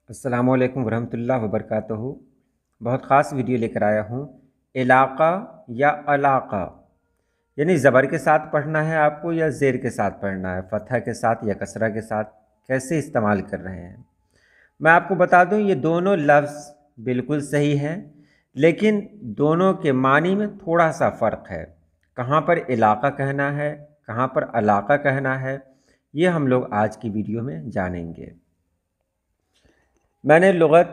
अस्सलामु अलैकुम वरहमतुल्लाहि वबरकातुहू। बहुत ख़ास वीडियो लेकर आया हूँ। इलाक़ा या अलाक़ा यानी ज़बर के साथ पढ़ना है आपको या ज़ेर के साथ पढ़ना है, फ़तह के साथ या कसरा के साथ, कैसे इस्तेमाल कर रहे हैं। मैं आपको बता दूँ ये दोनों लफ्ज़ बिल्कुल सही हैं, लेकिन दोनों के मानी में थोड़ा सा फ़र्क है। कहाँ पर इलाक़ा कहना है, कहाँ पर अलाक़ा कहना है, ये हम लोग आज की वीडियो में जानेंगे। मैंने लुग़त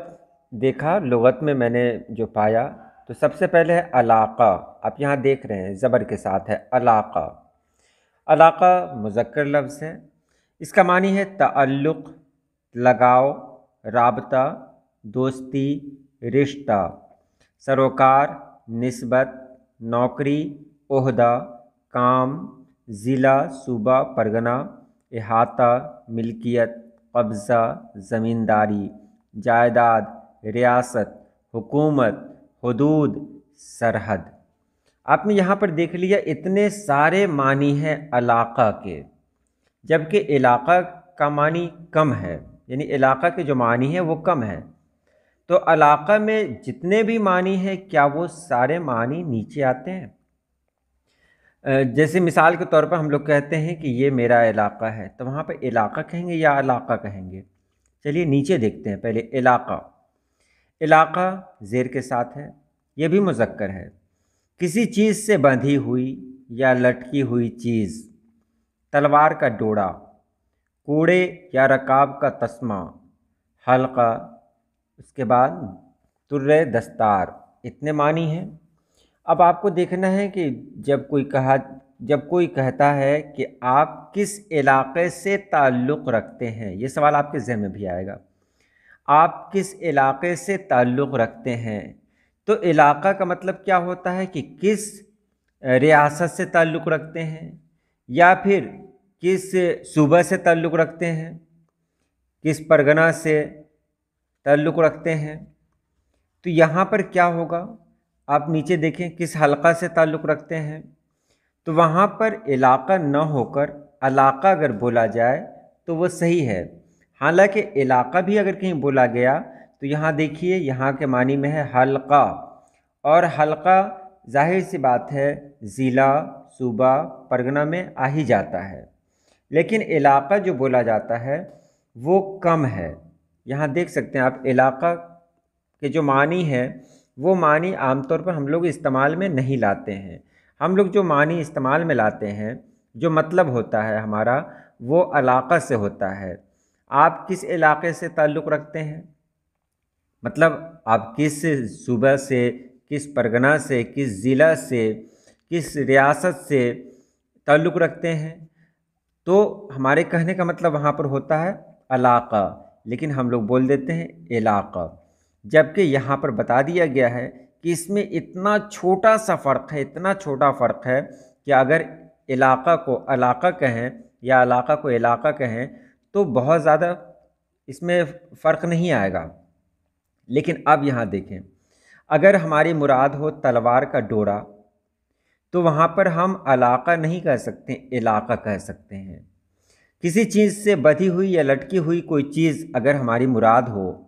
देखा, लुग़त में मैंने जो पाया तो सबसे पहले है अलाक़ा। आप यहाँ देख रहे हैं ज़बर के साथ है अलाक़ा। अलाक़ा मुज़क्कर लफ्ज़ है। इसका मानी है तअल्लुक़, लगाव, राबता, दोस्ती, रिश्ता, सरोकार, निस्बत, नौकरी, ओहदा, काम, ज़िला, सूबा, परगना, इहाता, मिल्कियत, कब्ज़ा, ज़मींदारी, जायदाद, रियासत, हुकूमत, हुदूद, सरहद। आपने यहाँ पर देख लिया इतने सारे मानी हैं इलाक़ा के, जबकि इलाक़ा का मानी कम है, यानी इलाक़ा के जो मानी हैं वो कम है। तो इलाक़ा में जितने भी मानी हैं क्या वो सारे मानी नीचे आते हैं? जैसे मिसाल के तौर पर हम लोग कहते हैं कि ये मेरा इलाक़ा है, तो वहाँ पर इलाक़ा कहेंगे या इलाक़ा कहेंगे? चलिए नीचे देखते हैं। पहले इलाक़ा। इलाक़ा ज़ेर के साथ है, ये भी मुज़क्कर है। किसी चीज़ से बंधी हुई या लटकी हुई चीज़, तलवार का डोरा, कूड़े या रकाब का तस्मा, हल्का, उसके बाद तुर्रे दस्तार, इतने मानी हैं। अब आपको देखना है कि जब कोई कहता है कि आप किस इलाक़े से ताल्लुक़ रखते हैं, ये सवाल आपके ज़हन में भी आएगा। आप किस इलाक़े से ताल्लुक़ रखते हैं, तो इलाक़ा का मतलब क्या होता है कि किस रियासत से ताल्लुक़ रखते हैं, या फिर किस सूबा से ताल्लुक़ रखते हैं, किस परगना से ताल्लुक़ रखते हैं। तो यहाँ पर क्या होगा, आप नीचे देखें किस हल्का से ताल्लुक़ रखते हैं, तो वहाँ पर इलाक़ा न होकर अलाक़ा अगर बोला जाए तो वो सही है। हालांकि इलाक़ा भी अगर कहीं बोला गया तो यहाँ देखिए यहाँ के मानी में है हल्का, और हल्का ज़ाहिर सी बात है ज़िला, सूबा, परगना में आ ही जाता है, लेकिन इलाक़ा जो बोला जाता है वो कम है। यहाँ देख सकते हैं आप इलाक़ा के जो मानी है वो मानी आमतौर पर हम लोग इस्तेमाल में नहीं लाते हैं। हम लोग जो मानी इस्तेमाल में लाते हैं, जो मतलब होता है हमारा, वो इलाक़ा से होता है। आप किस इलाक़े से ताल्लुक़ रखते हैं, मतलब आप किस सूबा से, किस परगना से, किस ज़िला से, किस रियासत से ताल्लुक़ रखते हैं, तो हमारे कहने का मतलब वहाँ पर होता है इलाक़ा, लेकिन हम लोग बोल देते हैं इलाक़ा। जबकि यहाँ पर बता दिया गया है कि इसमें इतना छोटा सा फ़र्क है, इतना छोटा फ़र्क है कि अगर इलाक़ा को इलाक़ा कहें या इलाक़ा को इलाक़ा कहें तो बहुत ज़्यादा इसमें फ़र्क नहीं आएगा। लेकिन अब यहाँ देखें, अगर हमारी मुराद हो तलवार का डोरा, तो वहाँ पर हम इलाक़ा नहीं कह सकते, इलाक़ा कह सकते हैं। किसी चीज़ से बंधी हुई या लटकी हुई कोई चीज़ अगर हमारी मुराद हो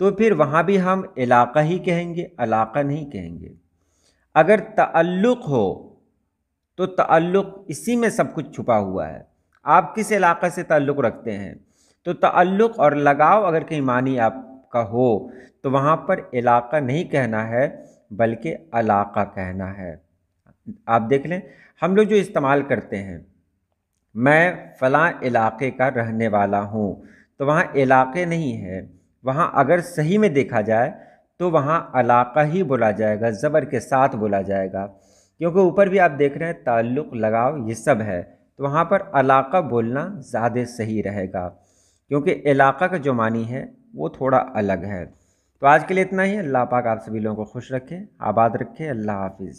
तो फिर वहाँ भी हम इलाक़ा ही कहेंगे, इलाक़ा नहीं कहेंगे। अगर तअल्लुक़ हो तो तअल्लुक़ इसी में सब कुछ छुपा हुआ है। आप किस इलाक़े से ताल्लुक़ रखते हैं, तो तअल्लुक़ और लगाव अगर कहीं मानी आपका हो तो वहाँ पर इलाक़ा नहीं कहना है बल्कि इलाक़ा कहना है। आप देख लें, हम लोग जो इस्तेमाल करते हैं, मैं फ़लाँ इलाक़े का रहने वाला हूँ, तो वहाँ इलाक़े नहीं है, वहाँ अगर सही में देखा जाए तो वहाँ इलाक़ा ही बोला जाएगा, ज़बर के साथ बोला जाएगा, क्योंकि ऊपर भी आप देख रहे हैं ताल्लुक़, लगाव ये सब है, तो वहाँ पर इलाक़ा बोलना ज़्यादा सही रहेगा, क्योंकि इलाक़ा का जो मानी है वो थोड़ा अलग है। तो आज के लिए इतना ही। अल्लाह पाक आप सभी लोगों को खुश रखे, आबाद रखे। अल्लाह हाफिज़।